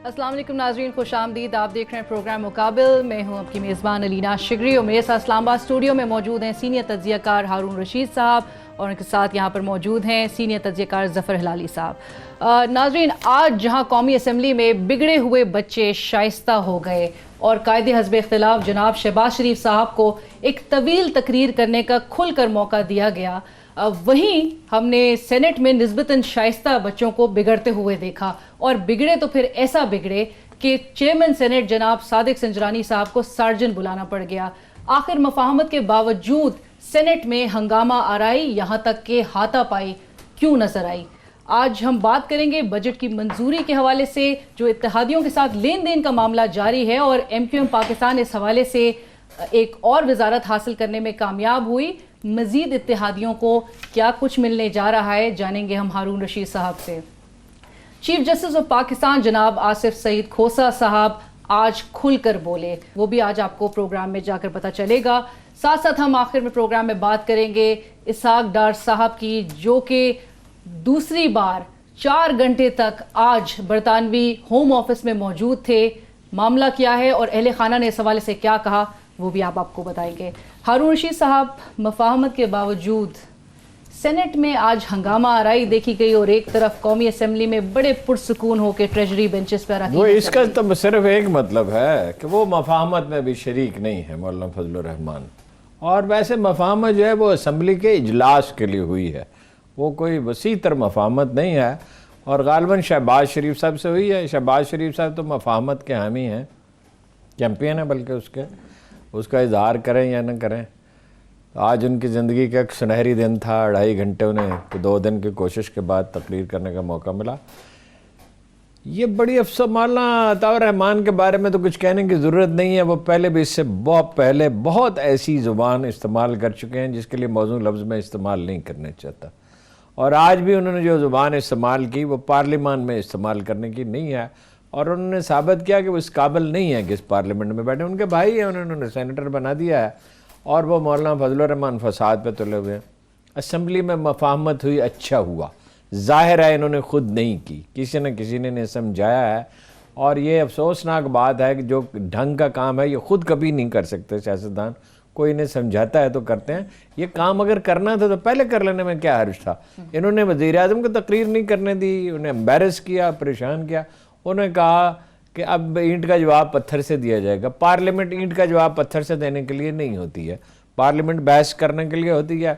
السلام علیکم ناظرین، خوش آمدید. آپ دیکھ رہے ہیں پروگرام مقابل. میں ہوں آپ کی میزبان علینا شگری اور میرے ساتھ اسلام آباد اسٹوڈیو میں موجود ہیں سینئر تجزیہ کار ہارون رشید صاحب اور ان کے ساتھ یہاں پر موجود ہیں سینئر تجزیہ کار ظفر ہلالی صاحب. ناظرین، آج جہاں قومی اسمبلی میں بگڑے ہوئے بچے شائستہ ہو گئے اور قائد حزب اختلاف جناب شہباز شریف صاحب کو ایک طویل تقریر کرنے کا کھل کر موقع دیا گیا، وہیں ہم نے سینٹ میں نسبتاً شائستہ بچوں کو بگڑتے ہوئے دیکھا، اور بگڑے تو پھر ایسا بگڑے کہ چیئرمین سینٹ جناب صادق سنجرانی صاحب کو سارجن بلانا پڑ گیا. آخر مفاہمت کے باوجود سینٹ میں ہنگامہ آرائی، یہاں تک کہ ہاتھا پائی کیوں نظر آئی. آج ہم بات کریں گے بجٹ کی منظوری کے حوالے سے، جو اتحادیوں کے ساتھ لین دین کا معاملہ جاری ہے، اور ایم کیو ایم پاکستان اس حوالے سے ایک اور وزارت حاصل کرنے میں کامیاب ہوئی. مزید اتحادیوں کو کیا کچھ ملنے جا رہا ہے، جانیں گے ہم ہارون رشید صاحب سے. چیف جسٹس آف پاکستان جناب آصف سعید کھوسہ صاحب آج کھل کر بولے، وہ بھی آج آپ کو پروگرام میں جا کر پتہ چلے گا. ساتھ ساتھ ہم آخر میں پروگرام میں بات کریں گے اسحاق ڈار صاحب کی، جو کہ دوسری بار 4 گھنٹے تک آج برطانوی ہوم آفس میں موجود تھے. معاملہ کیا ہے اور اہل خانہ نے اس حوالے سے کیا کہا، وہ بھی آپ کو بتائیں گے. ہارون رشید صاحب، مفاہمت کے باوجود سینٹ میں آج ہنگامہ آرائی دیکھی گئی، اور ایک طرف قومی اسمبلی میں بڑے پرسکون ہو کے ٹریجری بینچز پر وہ اس کا تو صرف ایک مطلب ہے کہ وہ مفاہمت میں بھی شریک نہیں ہے مولانا فضل الرحمان. اور ویسے مفاہمت جو ہے وہ اسمبلی کے اجلاس کے لیے ہوئی ہے، وہ کوئی وسیع تر مفاہمت نہیں ہے، اور غالباً شہباز شریف صاحب سے ہوئی ہے. شہباز شریف صاحب تو مفاہمت کے حامی ہیں، چیمپئن ہیں، بلکہ اس کا اظہار کریں یا نہ کریں. آج ان کی زندگی کا ایک سنہری دن تھا، 2.5 گھنٹے انہیں 2 دن کی کوشش کے بعد تقریر کرنے کا موقع ملا. یہ بڑی افسوس، مولانا عطاء الرحمان کے بارے میں تو کچھ کہنے کی ضرورت نہیں ہے. وہ پہلے بھی اس سے بہت پہلے بہت ایسی زبان استعمال کر چکے ہیں جس کے لیے موزوں لفظ میں استعمال نہیں کرنا چاہتا، اور آج بھی انہوں نے جو زبان استعمال کی وہ پارلیمان میں استعمال کرنے کی نہیں ہے، اور انہوں نے ثابت کیا کہ وہ اس قابل نہیں ہے کہ اس پارلیمنٹ میں بیٹھے. ان کے بھائی ہیں، انہوں نے سینیٹر بنا دیا ہے، اور وہ مولانا فضل الرحمان فساد پہ تلے ہوئے ہیں. اسمبلی میں مفاہمت ہوئی، اچھا ہوا. ظاہر ہے انہوں نے خود نہیں کی، کسی نہ کسی نے سمجھایا ہے. اور یہ افسوسناک بات ہے کہ جو ڈھنگ کا کام ہے یہ خود کبھی نہیں کر سکتے سیاستدان. کوئی انہیں سمجھاتا ہے تو کرتے ہیں. یہ کام اگر کرنا تھا تو پہلے کر لینے میں کیا حرج تھا. انہوں نے وزیر اعظم کو تقریر نہیں کرنے دی، انہیں امبیرس کیا، پریشان کیا. انہوں نے کہا کہ اب اینٹ کا جواب پتھر سے دیا جائے گا. پارلیمنٹ اینٹ کا جواب پتھر سے دینے کے لیے نہیں ہوتی ہے، پارلیمنٹ بحث کرنے کے لیے ہوتی ہے.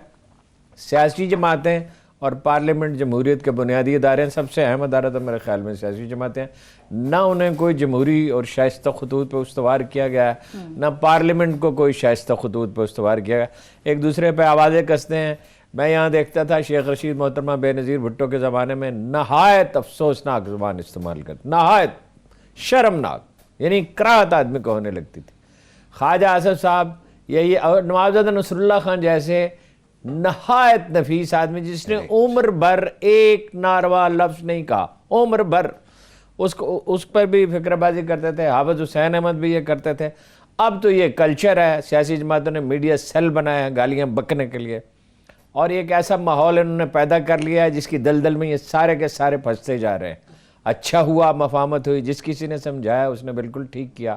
سیاسی جماعتیں اور پارلیمنٹ جمہوریت کے بنیادی ادارے ہیں، سب سے اہم ادارہ تو میرے خیال میں سیاسی جماعتیں ہیں. نہ انہیں کوئی جمہوری اور شائستہ خطوط پہ استوار کیا گیا ہے، نہ پارلیمنٹ کو کوئی شائستہ خطوط پہ استوار کیا گیا. ایک دوسرے پہ آوازیں کستے ہیں. میں یہاں دیکھتا تھا شیخ رشید محترمہ بے نظیر بھٹو کے زمانے میں نہایت افسوسناک زبان استعمال کرتے، نہایت شرمناک، یعنی کراہت آدمی کو ہونے لگتی تھی. خواجہ آصف صاحب، یہی نوابزادہ نصر اللہ خان جیسے نہایت نفیس آدمی جس نے عمر بھر ایک ناروا لفظ نہیں کہا، عمر بھر. اس پر بھی فکر بازی کرتے تھے. حافظ حسین احمد بھی یہ کرتے تھے. اب تو یہ کلچر ہے، سیاسی جماعتوں نے میڈیا سیل بنایا ہے گالیاں بکنے کے لیے، اور ایک ایسا ماحول انہوں نے پیدا کر لیا ہے جس کی دلدل میں یہ سارے کے سارے پھنستے جا رہے ہیں. اچھا ہوا مفاہمت ہوئی، جس کسی نے سمجھایا اس نے بالکل ٹھیک کیا.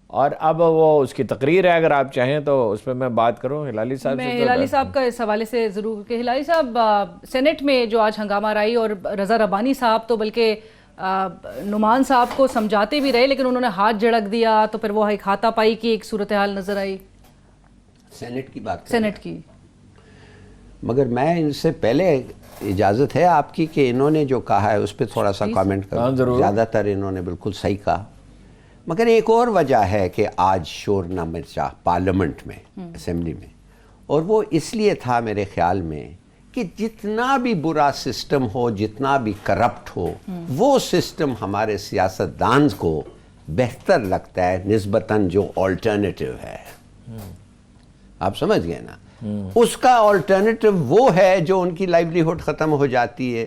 اور اب وہ اس کی تقریر ہے، اگر آپ چاہیں تو اس پہ میں بات کروں. ہلالی صاحب سے، میں ہلالی صاحب کا اس حوالے سے ضرور کہ ہلالی صاحب، سینٹ میں جو آج ہنگامہ آرائی، اور رضا ربانی صاحب تو بلکہ نعمان صاحب کو سمجھاتے بھی رہے، لیکن انہوں نے ہاتھ جھڑک دیا، تو پھر وہ ایک ہاتھا پائی کی ایک صورتحال نظر آئی. سینٹ کی بات سینٹ کی، مگر میں ان سے پہلے اجازت ہے آپ کی کہ انہوں نے جو کہا ہے اس پہ تھوڑا سا کامنٹ کروں. زیادہ تر انہوں نے بالکل صحیح کہا، مگر ایک اور وجہ ہے کہ آج شور نہ مچا پارلیمنٹ میں، اسمبلی میں. اور وہ اس لیے تھا میرے خیال میں کہ جتنا بھی برا سسٹم ہو، جتنا بھی کرپٹ ہو، وہ سسٹم ہمارے سیاستدان کو بہتر لگتا ہے نسبتاً جو آلٹرنیٹیو ہے. آپ سمجھ گئے نا؟ اس کا آلٹرنیٹیو وہ ہے جو ان کی لائیولی ہوڈ ختم ہو جاتی ہے.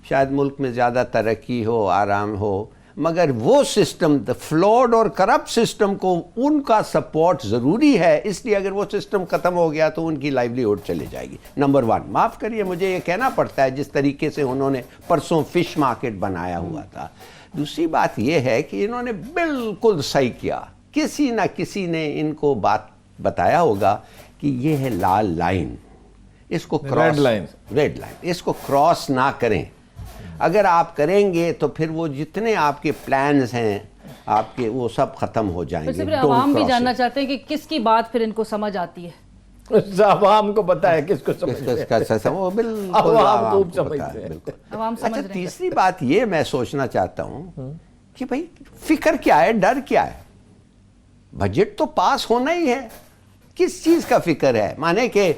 شاید ملک میں زیادہ ترقی ہو، آرام ہو، مگر وہ سسٹم فلوڈ اور کرپٹ سسٹم کو ان کا سپورٹ ضروری ہے، اس لیے اگر وہ سسٹم ختم ہو گیا تو ان کی لائیولیہوڈ چلے جائے گی. نمبر 1. معاف کریے مجھے یہ کہنا پڑتا ہے جس طریقے سے انہوں نے پرسوں فش مارکیٹ بنایا ہوا تھا. دوسری بات یہ ہے کہ انہوں نے بالکل صحیح کیا، کسی نہ کسی نے ان کو بات بتایا ہوگا کہ یہ ہے لال لائن، اس کو کراس، ریڈ لائن، اس کو کراس نہ کریں. اگر آپ کریں گے تو پھر وہ جتنے آپ کے پلانز ہیں آپ کے وہ سب ختم ہو جائیں گے. عوام بھی جاننا چاہتے ہیں کہ کس کی بات پھر ان کو سمجھ آتی ہے. عوام کو پتا ہے کس کو اچھا تیسری بات یہ میں سوچنا چاہتا ہوں کہ بھائی فکر کیا ہے، ڈر کیا ہے؟ بجٹ تو پاس ہونا ہی ہے، کس چیز کا فکر ہے؟ مانے کہ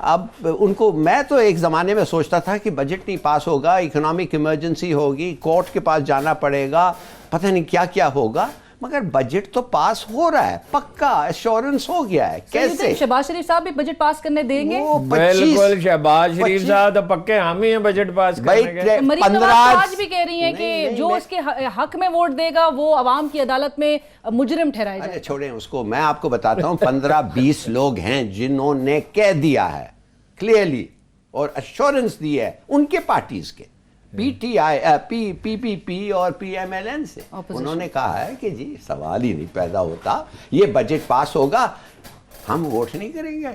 اب ان کو، میں تو ایک زمانے میں سوچتا تھا کہ بجٹ نہیں پاس ہوگا، اکنامک ایمرجنسی ہوگی، کورٹ کے پاس جانا پڑے گا، پتہ نہیں کیا کیا ہوگا، مگر بجٹ تو پاس ہو رہا ہے، پکا ایشورنس ہو گیا ہے. کیسے؟ شہباز شریف صاحب بھی بجٹ پاس کرنے دیں گے؟ بالکل، شہباز شریف صاحب تو پکے حامی ہیں بجٹ پاس کرنے کے. مریم نواز آج بھی کہہ رہی ہیں کہ جو اس کے حق میں ووٹ دے گا وہ عوام کی عدالت میں مجرم ٹھہرائے جائے. چھوڑیں اس کو، میں آپ کو بتاتا ہوں 15-20 لوگ ہیں جنہوں نے کہہ دیا ہے کلیئرلی اور ایشورنس دی ہے ان کے پارٹیز کے، پی ٹی آئی، پی پی پی اور پی ایم ایل این سے. انہوں نے کہا ہے کہ جی سوال ہی نہیں پیدا ہوتا، یہ بجٹ پاس ہوگا ہم ووٹ نہیں کریں گے،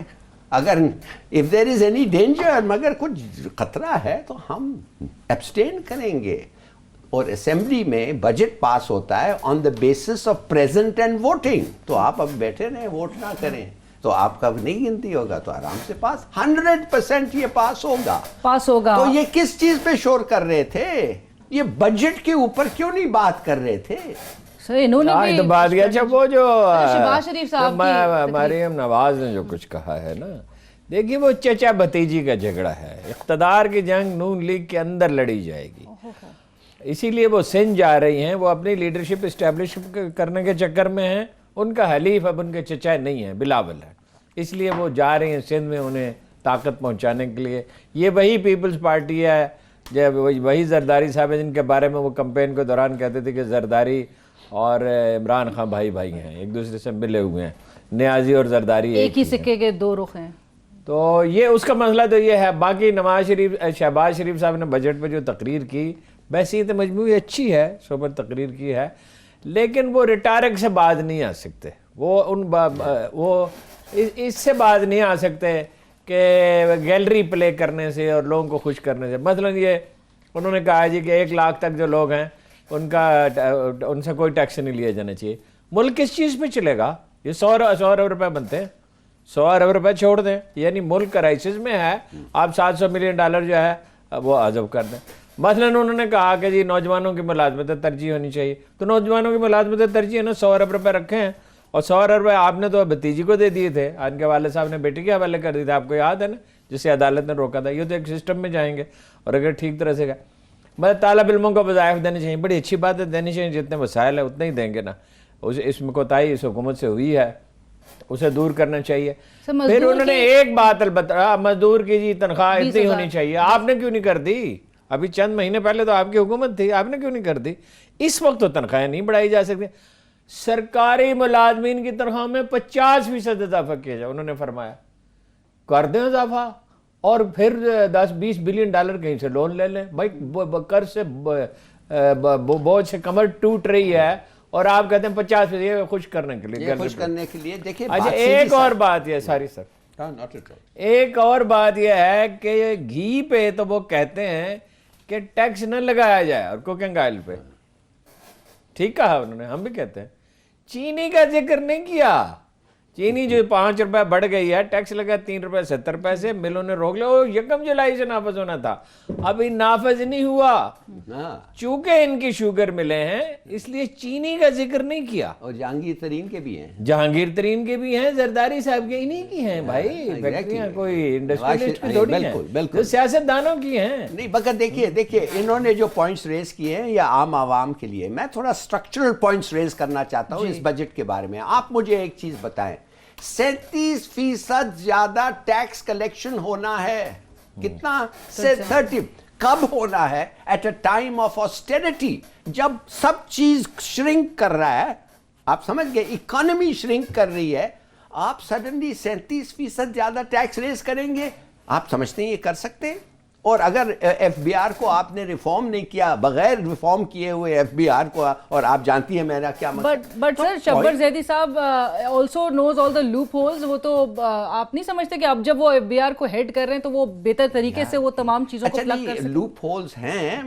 اگر if there is any danger، مگر کچھ خطرہ ہے تو ہم ایبسٹین کریں گے. اور اسمبلی میں بجٹ پاس ہوتا ہے on the basis of present and voting. تو آپ اب بیٹھے رہیں ووٹ نہ کریں تو آپ کا نہیں گنتی ہوگا تو آرام سے پاس 100% یہ پاس ہوگا. تو یہ کس چیز پہ شور کر رہے تھے؟ یہ بجٹ کے اوپر کیوں نہیں بات کر ررہے تھے؟ انہوں نے بات کیا. جب وہ جو شہباز شریف صاحب مریم نواز نے جو کچھ کہا ہے نا، دیکھیے وہ چچا بھتیجی کا جھگڑا ہے، اقتدار کی جنگ نون لیگ کے اندر لڑی جائے گی، اسی لیے وہ سندھ جا رہی ہیں، وہ اپنی لیڈرشپ اسٹیبلش کرنے کے چکر میں ہیں. ان کا حلیف اب ان کے چچا نہیں ہے، بلاول ہے، اس لیے وہ جا رہے ہیں سندھ میں انہیں طاقت پہنچانے کے لیے. یہ وہی پیپلز پارٹی ہے، جب وہی زرداری صاحب ہیں جن کے بارے میں وہ کمپین کے دوران کہتے تھے کہ زرداری اور عمران خان بھائی بھائی ہیں، ایک دوسرے سے ملے ہوئے ہیں، نیازی اور زرداری ایک ہی سکے کے دو رخ ہیں. تو یہ اس کا مسئلہ تو یہ ہے. باقی شہباز شریف صاحب نے بجٹ پہ جو تقریر کی، ویسے تو مجموعی اچھی ہے، صحبت تقریر کی ہے، لیکن وہ ریٹارک سے باز نہیں آ سکتے، وہ اس سے باز نہیں آ سکتے کہ گیلری پلے کرنے سے اور لوگوں کو خوش کرنے سے. مثلا یہ انہوں نے کہا جی کہ 1 لاکھ تک جو لوگ ہیں ان سے کوئی ٹیکس نہیں لیا جانا چاہیے. ملک کس چیز پہ چلے گا؟ یہ 100 ارب روپے بنتے ہیں، 100 ارب روپے چھوڑ دیں، یعنی ملک کرائسس میں ہے، آپ $700 ملین جو ہے وہ حذف کر دیں. مثلا انہوں نے کہا کہ جی نوجوانوں کی ملازمت ترجیح ہونی چاہیے، تو نوجوانوں کی ملازمت ترجیح ہے نا، 100 ارب روپے رکھے ہیں، اور 100 ارب روپے آپ نے تو بھتیجی کو دے دیے تھے، ان کے والد صاحب نے بیٹی کے حوالے کر دیے تھے، آپ کو یاد ہے نا، جسے عدالت نے روکا تھا. یہ تو ایک سسٹم میں جائیں گے، اور اگر ٹھیک طرح سے مطلب طالب علموں کو وظائف دینے چاہیے، بڑی اچھی بات ہے، دینی چاہیے، جتنے وسائل ہیں اتنے ہی دیں گے نا. اس میں کوتاہی اس حکومت سے ہوئی ہے، اسے دور کرنا چاہیے. پھر انہوں نے ایک بات البتہ، مزدور کی جی تنخواہ اتنی ہونی چاہیے، آپ نے کیوں نہیں کر دی؟ ابھی چند مہینے پہلے تو آپ کی حکومت تھی، آپ نے کیوں نہیں کر دی؟ اس وقت تو تنخواہیں نہیں بڑھائی جا سکتی. سرکاری ملازمین کی تنخواہ میں 50% اضافہ کیا جائے، انہوں نے فرمایا کر دیں اضافہ، اور پھر $10-20 بلین کہیں سے لون لے لیں. بھائی قرض سے بوجھ سے کمر ٹوٹ رہی ہے، اور آپ کہتے ہیں 50%، یہ خوش کرنے کے لیے. دیکھیں اچھا ایک اور بات یہ ساری سر، ایک اور بات یہ ہے کہ گھی پہ تو وہ کہتے ہیں کہ ٹیکس نہ لگایا جائے، اور کوکنگ آئل پہ ٹھیک کہا انہوں نے، ہم بھی کہتے ہیں. چینی کا ذکر نہیں کیا. چینی جو 5 روپے بڑھ گئی ہے، ٹیکس لگا 3 روپے 70 پیسے، ملوں نے روک لیا، وہ 1 جولائی سے نافذ ہونا تھا، ابھی نافذ نہیں ہوا چونکہ ان کی شوگر ملے ہیں، اس لیے چینی کا ذکر نہیں کیا. اور جہانگیر ترین کے بھی ہیں، جہانگیر ترین کے بھی ہیں، زرداری صاحب کے انہی کی ہیں بھائی، فیکٹریاں کوئی انڈسٹریلسٹ کی تھوڑی ہیں، جو سیاست دانوں کی ہیں. نہیں مگر دیکھیے انہوں نے جو پوائنٹس ریز کیے ہیں یا عام عوام کے لیے، میں تھوڑا سٹرکچرل پوائنٹس ریز کرنا چاہتا ہوں اس بجٹ کے بارے میں. آپ مجھے ایک چیز بتائیں، 37% زیادہ ٹیکس کلیکشن ہونا ہے، کتنا؟ 30. کب ہونا ہے؟ ایٹ اے ٹائم آف آسٹیرٹی، جب سب چیز شرنک کر رہا ہے، آپ سمجھ گئے، اکانومی شرنک کر رہی ہے، آپ سڈنلی 37% زیادہ ٹیکس ریز کریں گے؟ آپ سمجھتے ہیں یہ کر سکتے ہیں؟ اور اگر ایف بی آر کو آپ نے ریفارم نہیں کیا، بغیر ریفارم کیے ہوئے ایف بی آر کو، اور آپ جانتی ہیں میرا کیا مطلب، بٹ سر شبر زیدی صاحب also knows all the loop holes. وہ تو آپ نہیں سمجھتے کہ اب جب وہ ایف بی آر کو ہیڈ کر رہے ہیں تو وہ بہتر طریقے سے وہ تمام چیزوں کو پلگ کر سکتے ہیں؟ لوپ ہولز ہیں،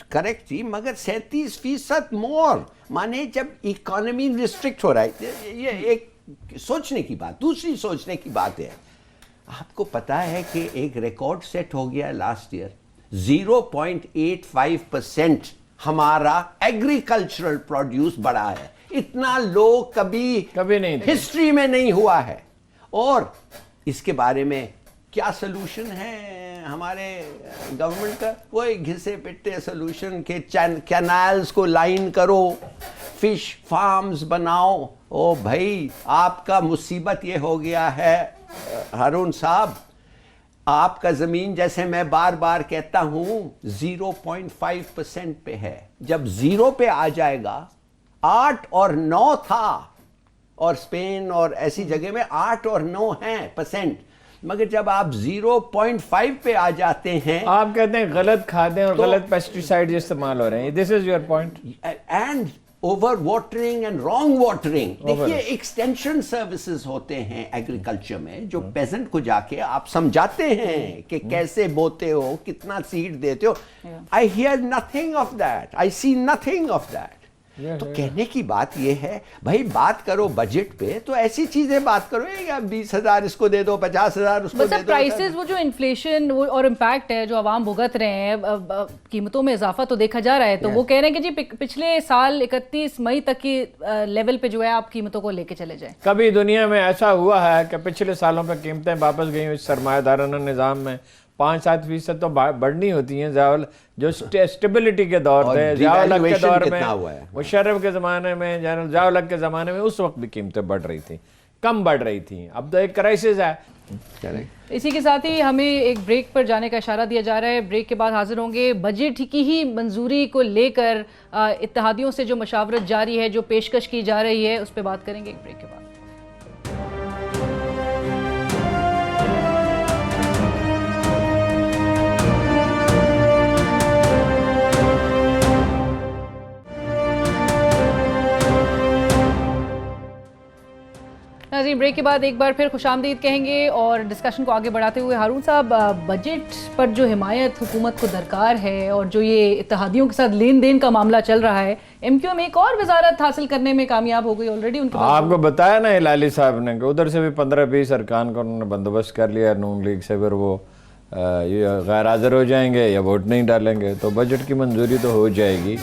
کریکٹ جی، مگر 37% مور، مانے جب اکانومی ریسٹرکٹ ہو رہا ہے، یہ ایک سوچنے کی بات. دوسری سوچنے کی بات ہے، آپ کو پتا ہے کہ ایک ریکارڈ سیٹ ہو گیا لاسٹ ایئر، 0.85% ہمارا ایگریکلچرل پروڈیوس بڑھا ہے. اتنا لو کبھی نہیں، ہسٹری میں نہیں ہوا ہے. اور اس کے بارے میں کیا سلوشن ہے ہمارے گورنمنٹ کا؟ وہ گھسے پٹے سلوشن کہ کینالز کو لائن کرو، فش فارمز بناؤ. او بھائی، آپ کا مصیبت یہ ہو گیا ہے ہارون صاحب، آپ کا زمین جیسے میں بار بار کہتا ہوں 0.5% پہ ہے. جب 0 پہ آ جائے گا، 8 اور 9 تھا، اور اسپین اور ایسی جگہ میں 8 اور 9 ہیں %، مگر جب آپ 0.5 پہ آ جاتے ہیں، آپ کہتے ہیں غلط کھادیں اور غلط پیسٹیسائیڈ استعمال ہو رہے ہیں. This is your point. And over watering and wrong watering. دیکھیے ایکسٹینشن سروسز ہوتے ہیں ایگریکلچر میں، جو پیزنٹ کو جا کے آپ سمجھاتے ہیں کہ کیسے بوتے ہو، کتنا سیڈ دیتے ہو. I hear nothing of that, I see nothing of that. تو کہنے کی بات یہ ہے بھائی، بات کرو بجٹ پہ تو ایسی چیزیں بات کرو، 20,000 اس کو دے دو، 50,000 اس کو دے دو. پرائسز، وہ جو انفلیشن اور امپیکٹ ہے جو عوام بھگت رہے ہیں، قیمتوں میں اضافہ تو دیکھا جا رہا ہے، تو وہ کہہ رہے ہیں کہ جی پچھلے سال 31 مئی تک کی لیول پہ جو ہے آپ قیمتوں کو لے کے چلے جائیں. کبھی دنیا میں ایسا ہوا ہے کہ پچھلے سالوں پہ قیمتیں واپس گئی اس سرمایہ دارانہ نظام میں 5-7% تو بڑھنی ہوتی ہیں. جو اسٹیبلٹی کے دور تھے، ضیاء الحق کے دور میں، مشرف کے زمانے میں، جنرل ضیاء الحق کے زمانے میں، اس وقت بھی قیمتیں بڑھ رہی تھیں، کم بڑھ رہی تھیں. اب تو ایک کرائسس ہے. اسی کے ساتھ ہی ہمیں ایک بریک پر جانے کا اشارہ دیا جا رہا ہے. بریک کے بعد حاضر ہوں گے. بجٹ کی ہی منظوری کو لے کر اتحادیوں سے جو مشاورت جاری ہے، جو پیشکش کی جا رہی ہے، اس پہ بات کریں گے ایک بریک کے بعد. ناظرین، بریک کے بعد ایک بار پھر خوش آمدید کہیں گے، اور ڈسکشن کو آگے بڑھاتے ہوئے ہارون صاحب، بجٹ پر جو حمایت حکومت کو درکار ہے اور جو یہ اتحادیوں کے ساتھ لین دین کا معاملہ چل رہا ہے، ایم کیو ایم ایک اور وزارت حاصل کرنے میں کامیاب ہو گئی آلریڈی. ان کے پاس آپ کو بتایا نا ہلالی صاحب نے کہ ادھر سے بھی 15-20 ارکان کا انہوں نے بندوبست کر لیا نون لیگ سے. پھر وہ غیر حاضر ہو جائیں گے یا ووٹ نہیں ڈالیں گے تو بجٹ کی منظوری تو ہو جائے گی.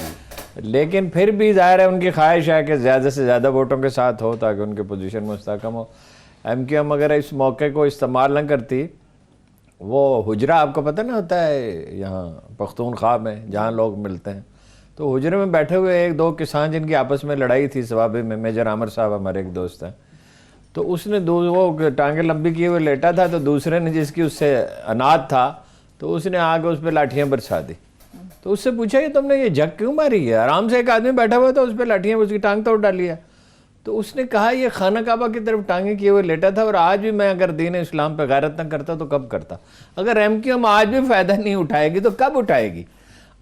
لیکن پھر بھی ظاہر ہے ان کی خواہش ہے کہ زیادہ سے زیادہ ووٹوں کے ساتھ ہو تاکہ ان کی پوزیشن مستحکم ہو. ایم کیو ایم اگر اس موقع کو استعمال نہ کرتی، وہ حجرہ آپ کو پتہ نہ ہوتا ہے یہاں پختونخوا میں جہاں لوگ ملتے ہیں، تو حجرے میں بیٹھے ہوئے 1-2 کسان جن کی آپس میں لڑائی تھی سوابے میں، میجر عامر صاحب ہمارے ایک دوست ہیں، تو اس نے وہ ٹانگیں لمبی کیے ہوئے لیٹا تھا، تو دوسرے نے جس کی اس سے اناد تھا تو اس نے آگے اس پہ لاٹھیاں برسا دی. تو اس سے پوچھا کہ تم نے یہ جھک کیوں ماری ہے؟ آرام سے ایک آدمی بیٹھا ہوا تھا، اس پہ لاٹھیاں، اس کی ٹانگ توڑ ڈالی ہے. تو اس نے کہا یہ خانہ کعبہ کی طرف ٹانگیں کیے ہوئے لیٹا تھا، اور آج بھی میں اگر دین اسلام پہ غیرت نہ کرتا تو کب کرتا. اگر ایم کیو ایم آج بھی فائدہ نہیں اٹھائے گی تو کب اٹھائے گی؟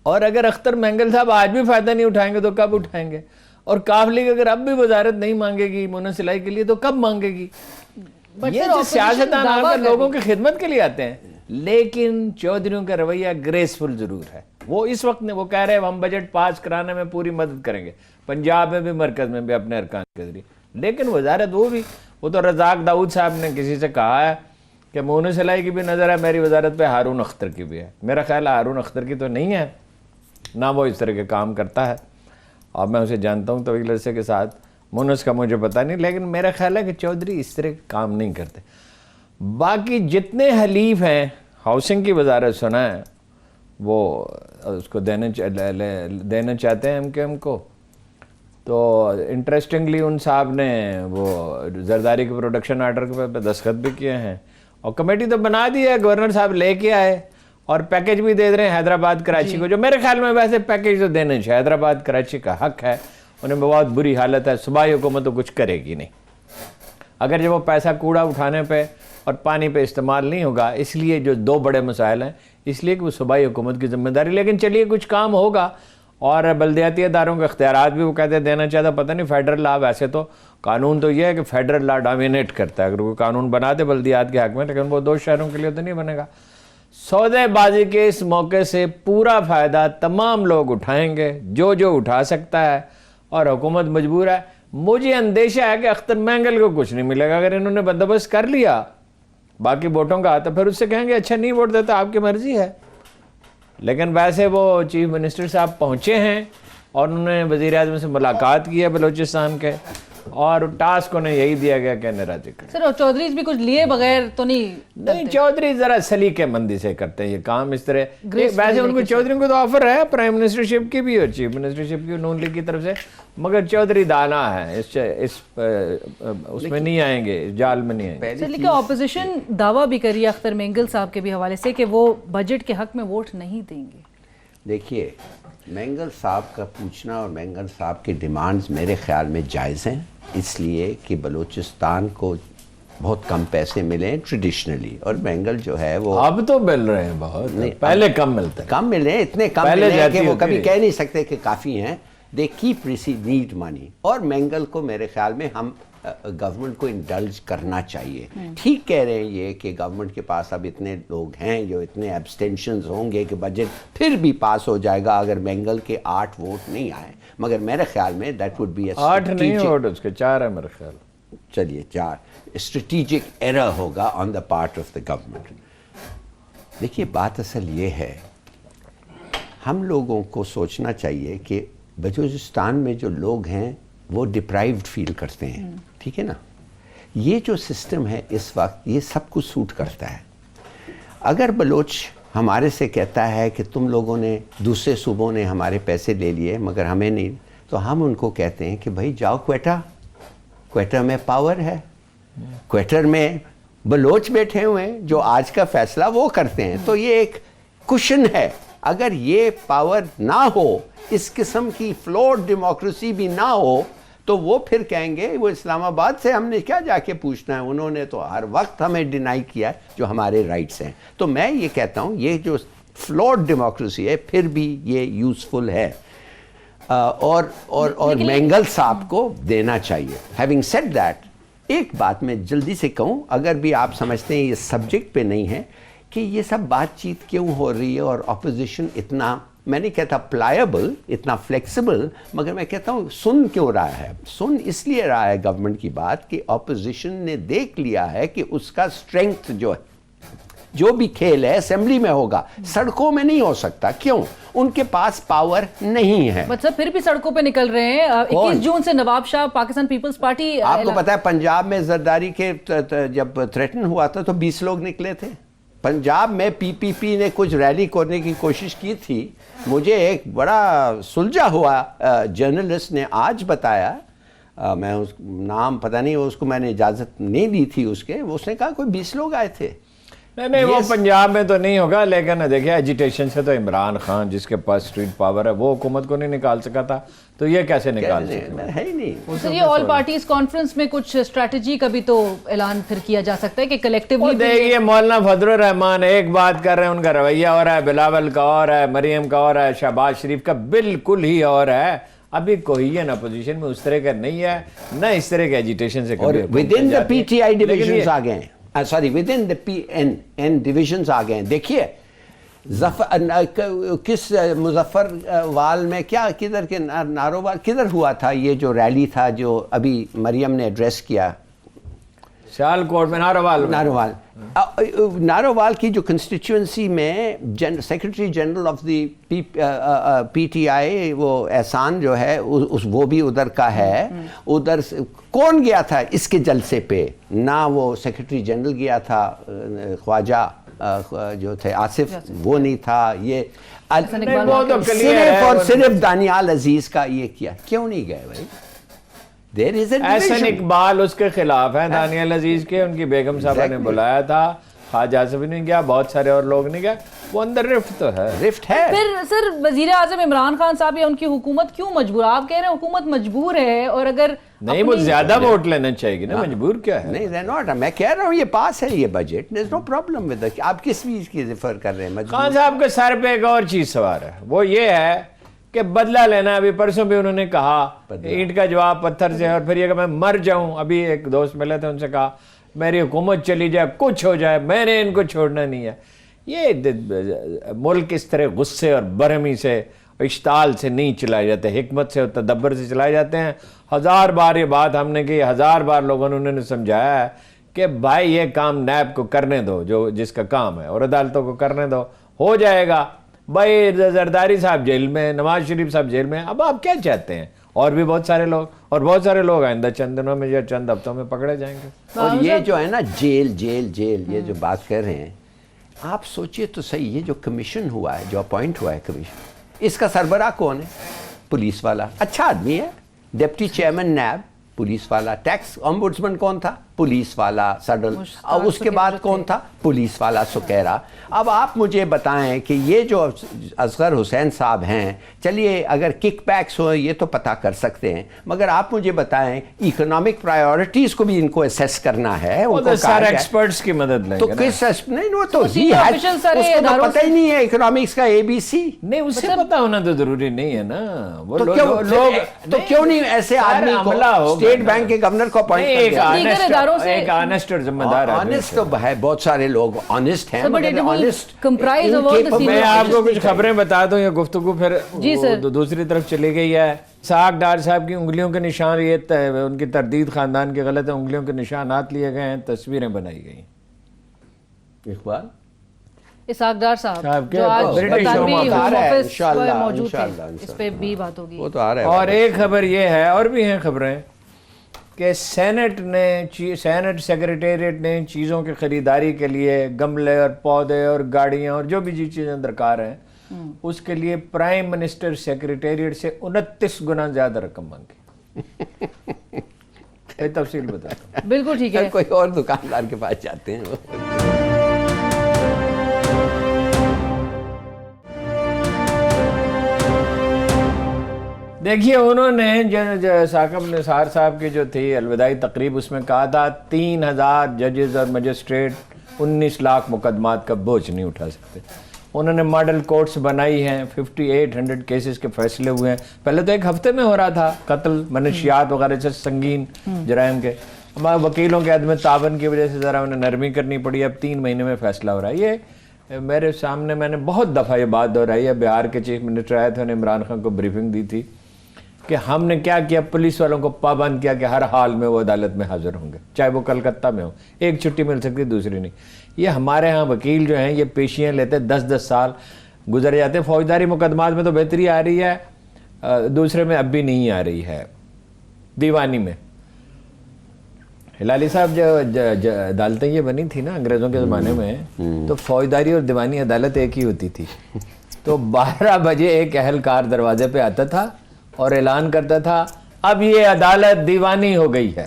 اور اگر اختر مینگل صاحب آج بھی فائدہ نہیں اٹھائیں گے تو کب اٹھائیں گے؟ اور کاف لیگ اگر اب بھی وزارت نہیں مانگے گی مونس سلائی کے لیے تو کب مانگے گی؟ یہ جو سیاستدان آ کر لوگوں کی خدمت کے لیے آتے ہیں، لیکن چودھریوں کا رویہ گریسفل ضرور ہے. وہ اس وقت نے وہ کہہ رہے ہیں ہم بجٹ پاس کرانے میں پوری مدد کریں گے، پنجاب میں بھی مرکز میں بھی اپنے ارکان کے ذریعے. لیکن وزارت وہ تو رزاق داؤد صاحب نے کسی سے کہا ہے کہ مونس سلائی کی بھی نظر ہے میری وزارت پہ، ہارون اختر کی بھی ہے. میرا خیال ہے ہارون اختر کی تو نہیں ہے، نہ وہ اس طرح کے کام کرتا ہے، اور میں اسے جانتا ہوں طویل عرصے کے ساتھ. مونس کا مجھے پتہ نہیں، لیکن میرا خیال ہے کہ چودھری اس طرح کام نہیں کرتے. باقی جتنے حلیف ہیں، ہاؤسنگ کی وزارت سنا ہے وہ اس کو دینا چاہتے ہیں ایم کیو ایم کو. تو انٹرسٹنگلی ان صاحب نے وہ زرداری کے پروڈکشن آرڈر پہ دستخط بھی کیے ہیں، اور کمیٹی تو بنا دی ہے، گورنر صاحب لے کے آئے، اور پیکج بھی دے رہے ہیں حیدرآباد کراچی کو, جو میرے خیال میں ویسے پیکج تو دینے چاہیے. حیدرآباد کراچی کا حق ہے, انہیں بہت بری حالت ہے, صوبائی حکومت تو کچھ کرے گی نہیں اگر جب وہ پیسہ کوڑا اٹھانے پہ اور پانی پہ استعمال نہیں ہوگا. اس لیے جو 2 بڑے مسائل ہیں, اس لیے کہ وہ صوبائی حکومت کی ذمہ داری. لیکن چلیے کچھ کام ہوگا, اور بلدیاتی اداروں کے اختیارات بھی وہ کہتے ہیں دینا چاہتا. پتہ نہیں فیڈرل لا, ویسے تو قانون تو یہ ہے کہ فیڈرل لا ڈومینیٹ کرتا ہے, اگر کوئی قانون بنا دے بلدیات کے حق میں, لیکن وہ 2 شہروں کے لیے تو نہیں بنے گا. سودے بازی کے اس موقع سے پورا فائدہ تمام لوگ اٹھائیں گے, جو اٹھا سکتا ہے, اور حکومت مجبور ہے. مجھے اندیشہ ہے کہ اختر مینگل کو کچھ نہیں ملے گا اگر انہوں نے بندوبست کر لیا باقی ووٹوں کا, تو پھر اس سے کہیں گے اچھا نہیں ووٹ دیتا, آپ کی مرضی ہے. لیکن ویسے وہ چیف منسٹر صاحب پہنچے ہیں اور انہوں نے وزیر اعظم سے ملاقات کی ہے بلوچستان کے, اور ٹاسک انہیں یہی دیا گیا کہ نراضی کریں. سر, اور چودھری بھی کچھ لیے بغیر تو نہیں چودھری ذرا سلیقے مندی سے کرتے ہیں یہ کام اس طرح. ویسے ان کو چودھری کو تو آفر ہے پرائم منسٹرشپ کی بھی اور چیف منسٹرشپ کی نون لیگ کی طرف سے, مگر چودھری دانا ہے, اس میں نہیں آئیں گے, اس جال میں نہیں آئیں گے. لیکن اپوزیشن دعویٰ بھی کری اختر مینگل صاحب کے بھی حوالے سے کہ وہ بجٹ کے حق میں ووٹ نہیں دیں گے. دیکھیے, مینگل صاحب کا پوچھنا اور مینگل صاحب کی ڈیمانڈز میرے خیال میں جائز ہیں, اس لیے کہ بلوچستان کو بہت کم پیسے ملے ہیں ٹریڈیشنلی, اور مینگل جو ہے وہ اب تو مل رہے ہیں بہت, پہلے کم ملتے ہیں, کم ملے ہیں, اتنے کم ملے ہیں کہ وہ کبھی کہہ نہیں سکتے کہ کافی ہیں. They keep need money. اور مینگل کو میرے خیال میں ہم گورنمنٹ کو انڈلج کرنا چاہیے. ٹھیک کہہ رہے ہیں یہ کہ گورنمنٹ کے پاس اب اتنے لوگ ہیں جو اتنے ایبسٹینشنز ہوں گے کہ بجٹ پھر بھی پاس ہو جائے گا اگر مینگل کے 8 ووٹ نہیں آئے, مگر میرے خیال میں دیٹ وڈ بی 8 نہیں ووٹ, اس کے 4 ہیں میرے خیال. چلیے 4, اسٹریٹجک ایرر ہوگا on the part of the government. دیکھیے, بات اصل یہ ہے, ہم لوگوں کو سوچنا چاہیے کہ بلوچستان میں جو لوگ ہیں وہ ڈپرائیوڈ فیل کرتے ہیں, ٹھیک ہے نا. یہ جو سسٹم ہے اس وقت یہ سب کو سوٹ کرتا ہے. اگر بلوچ ہمارے سے کہتا ہے کہ تم لوگوں نے, دوسرے صوبوں نے ہمارے پیسے لے لیے مگر ہمیں نہیں, تو ہم ان کو کہتے ہیں کہ بھائی جاؤ کوئٹہ میں پاور ہے, کوئٹہ میں بلوچ بیٹھے ہوئے ہیں جو آج کا فیصلہ وہ کرتے ہیں. تو یہ ایک کشن ہے. اگر یہ پاور نہ ہو, اس قسم کی فلوڈ ڈیموکریسی بھی نہ ہو, تو وہ پھر کہیں گے وہ اسلام آباد سے ہم نے کیا جا کے پوچھنا ہے, انہوں نے تو ہر وقت ہمیں ڈینائی کیا ہے جو ہمارے رائٹس ہیں. تو میں یہ کہتا ہوں یہ جو فلوڈ ڈیموکریسی ہے پھر بھی یہ یوزفل ہے, اور مینگل صاحب کو دینا چاہیے. ہیونگ سیڈ دیٹ, ایک بات میں جلدی سے کہوں, اگر بھی آپ سمجھتے ہیں یہ سبجیکٹ پہ نہیں ہے کہ یہ سب بات چیت کیوں ہو رہی ہے اور اپوزیشن اتنا, میں نہیں کہتا پلائبل, اتنا فلیکسیبل, مگر میں کہتا ہوں سن کیوں رہا ہے. سن اس لیے رہا ہے گورنمنٹ کی بات کہ اپوزیشن نے دیکھ لیا ہے کہ اس کا اسٹرینگتھ جو بھی کھیل ہے اسمبلی میں ہوگا, سڑکوں میں نہیں ہو سکتا. کیوں؟ ان کے پاس پاور نہیں ہے. مطلب پھر بھی سڑکوں پہ نکل رہے ہیں. 21 جون سے نواب شاہ پاکستان پیپلز پارٹی, آپ کو پتا ہے پنجاب میں زرداری کے جب تھریٹن ہوا تھا تو 20 لوگ نکلے تھے. پنجاب میں پی نے کچھ ریلی کرنے کی کوشش کی تھی. مجھے ایک بڑا سلجھا ہوا جرنلسٹ نے آج بتایا, میں اس نام پتہ نہیں, اس کو میں نے اجازت نہیں دی تھی اس کے, اس نے کہا کوئی 20 لوگ آئے تھے. نہیں وہ پنجاب میں تو نہیں ہوگا, لیکن دیکھیں ایجیٹیشن سے تو عمران خان جس کے پاس اسٹریٹ پاور ہے وہ حکومت کو نہیں نکال سکا تھا, تو یہ کیسے نکال سکتا ہے ہی نہیں. سر, یہ آل پارٹیز کانفرنس میں کچھ اسٹریٹجی کا بھی تو اعلان پھر کیا جا سکتا ہے کہ کلیکٹیولی. دیکھیے مولانا فضل الرحمان ایک بات کر رہے ہیں, ان کا رویہ اور ہے, بلاول کا اور ہے, مریم کا اور ہے, شہباز شریف کا بالکل ہی اور ہے. ابھی کوہین اپوزیشن میں اس طرح کا نہیں ہے, نہ اس طرح کے ایجیٹیشن سے کبھی. ودن دا پی ٹی آئی ڈویژنز آ گئے, سوری ودن دا پی این ڈویژنز آ گئے. دیکھیے کس مظفر وال میں کیا, کدھر کے نارووال کدھر ہوا تھا یہ جو ریلی تھا جو ابھی مریم نے ایڈریس کیا, سیال کوٹ میں, نارووال کی جو کنسٹیچوئنسی میں secretary general of the P T I وہ احسان جو ہے وہ بھی ادھر کا ہے. ادھر کون گیا تھا اس کے جلسے پہ؟ نہ وہ سیکرٹری جنرل گیا تھا, خواجہ جو تھے آصف وہ نہیں تھا, یہ صرف اور صرف دانیال عزیز کا یہ کیا. کیوں نہیں گئے بھائی؟ احسن اقبال اس کے خلاف ہیں دانیال عزیز کے, ان کی بیگم صاحبہ نے بلایا تھا, خواجہ آصف نہیں گیا, بہت سارے اور لوگ نہیں گئے. وہ اندر رفٹ تو ہے، رفٹ ہے۔ پھر سر وزیر اعظم عمران خان صاحب یا ان کی حکومت کیوں مجبور، آپ کہہ رہے ہیں حکومت مجبور ہے، اور اگر نہیں وہ زیادہ ووٹ لینا چاہیے نا، مجبور کیا ہے؟ نہیں they're not، میں کہہ رہا ہوں یہ پاس ہے یہ budget, there's no problem with it۔ آپ کس چیز کی ریفر کر رہے ہیں؟ خان صاحب کے سر پہ ایک اور چیز سوار ہے، وہ یہ ہے کہ بدلہ لینا۔ ابھی پرسوں بھی انہوں نے کہا اینٹ کا جواب پتھر سے، اور پھر یہ کہ میں مر جاؤں۔ ابھی ایک دوست ملے تھے، ان سے کہا میری حکومت چلی جائے، کچھ ہو جائے، میں نے ان کو چھوڑنا نہیں ہے۔ یہ ملک اس طرح غصے اور برہمی سے، اشتعال سے نہیں چلائے جاتے، حکمت سے اور تدبر سے چلائے جاتے ہیں۔ 1000 بار یہ بات ہم نے کی، 1000 بار لوگوں نے انہوں نے سمجھایا ہے کہ بھائی یہ کام نیب کو کرنے دو، جو جس کا کام ہے، اور عدالتوں کو کرنے دو، ہو جائے گا۔ بھائی زرداری صاحب جیل میں، نواز شریف صاحب جیل میں، اب آپ کیا چاہتے ہیں؟ اور بھی بہت سارے لوگ، اور بہت سارے لوگ آئندہ چند دنوں میں یا چند ہفتوں میں پکڑے جائیں گے۔ اور یہ جو ہے نا جیل جیل جیل، یہ جو بات کر رہے ہیں، آپ سوچئے تو صحیح، یہ جو کمیشن ہوا ہے، جو اپوائنٹ ہوا ہے کمیشن، اس کا سربراہ کون ہے؟ پولیس والا، اچھا آدمی ہے۔ ڈپٹی چیئرمین نیب پولیس والا، ٹیکس امبوڈسمن کون تھا؟ پولیس والا سڈل، اور اس کے بعد کون تھا؟ پولیس والا سکیرا۔ اب آپ مجھے بتائیں کہ یہ جو اصغر حسین صاحب ہیں، چلیے اگر کک بیکس ہو یہ تو پتہ کر سکتے ہیں، مگر آپ مجھے بتائیں اکنامک پرائیورٹیز کو بھی ان کو اسیس کرنا ہے، ان کو سارے ایکسپرٹس کی مدد لیں تو گے۔ کس نہیں، وہ تو ہی ہے، اس کو تو پتہ ہی نہیں ہے اکنامکس کا ABC۔ نہیں اسے پتہ ہونا تو ضروری نہیں ہے نا، وہ تو کیوں نہیں ایسے آدمی کو اسٹیٹ بینک کے گورنر کو اپوائنٹ کر دیا؟ ایک آنیسٹ اور ذمہ دار آدمی۔ آنیسٹ تو ہے، بہت سارے لوگ آنیسٹ ہیں، مگر آنیسٹ میں آپ کو کچھ خبریں بتا دوں، یہ گفتگو پھر دوسری طرف چلی گئی ہے۔ اسحاق ڈار صاحب کی انگلیوں کے نشان، یہ ان کی تردید خاندان کے غلط انگلیوں کے نشانات لیے گئے ہیں، تصویریں بنائی گئی۔ اقبال اسحاق ڈار صاحب جو آج برطانوی ہوم آفس میں موجود تھے، اس پہ بھی بات ہوگی۔ وہ تو آ رہا ہے۔ اور ایک خبر یہ ہے، اور بھی ہیں خبریں، کہ سینٹ سیکریٹریٹ نے چیزوں کی خریداری کے لیے گملے اور پودے اور گاڑیاں اور جو بھی چیزیں درکار ہیں، اس کے لیے پرائم منسٹر سیکریٹریٹ سے 29 گنا زیادہ رقم مانگی۔ یہ تفصیل بتا۔ بالکل ٹھیک ہے، کوئی اور دکاندار کے پاس جاتے ہیں۔ دیکھیے انہوں نے ثاقب نثار صاحب کی جو تھی الوداعی تقریب، اس میں کہا تھا 3000 ججز اور مجسٹریٹ 19 لاکھ مقدمات کا بوجھ نہیں اٹھا سکتے۔ انہوں نے ماڈل کورٹس بنائی ہیں، 5800 کیسز کے فیصلے ہوئے ہیں۔ پہلے تو ایک ہفتے میں ہو رہا تھا، قتل، منشیات وغیرہ سے سنگین جرائم کے۔ ہمارے وکیلوں کے عدم تعاون کی وجہ سے ذرا انہیں نرمی کرنی پڑی، اب 3 مہینے میں فیصلہ ہو رہا ہے۔ یہ میرے سامنے میں نے بہت دفعہ یہ بات دہرائی ہے، بہار کے چیف منسٹر آئے تھے، انہوں نے عمران خان کو بریفنگ دی تھی کہ ہم نے کیا کیا، پولیس والوں کو پابند کیا کہ ہر حال میں وہ عدالت میں حاضر ہوں گے، چاہے وہ کلکتہ میں ہو، ایک چھٹی مل سکتی دوسری نہیں۔ یہ ہمارے ہاں وکیل جو ہیں یہ پیشیاں لیتے 10 سال گزر جاتے۔ فوجداری مقدمات میں تو بہتری آ رہی ہے، دوسرے میں اب بھی نہیں آ رہی ہے۔ دیوانی میں ہلالی صاحب جو عدالتیں یہ بنی تھی نا انگریزوں کے زمانے میں، تو فوجداری اور دیوانی عدالت ایک ہی ہوتی تھی۔ تو 12 بجے ایک اہلکار دروازے پہ آتا تھا اور اعلان کرتا تھا اب یہ عدالت دیوانی ہو گئی ہے۔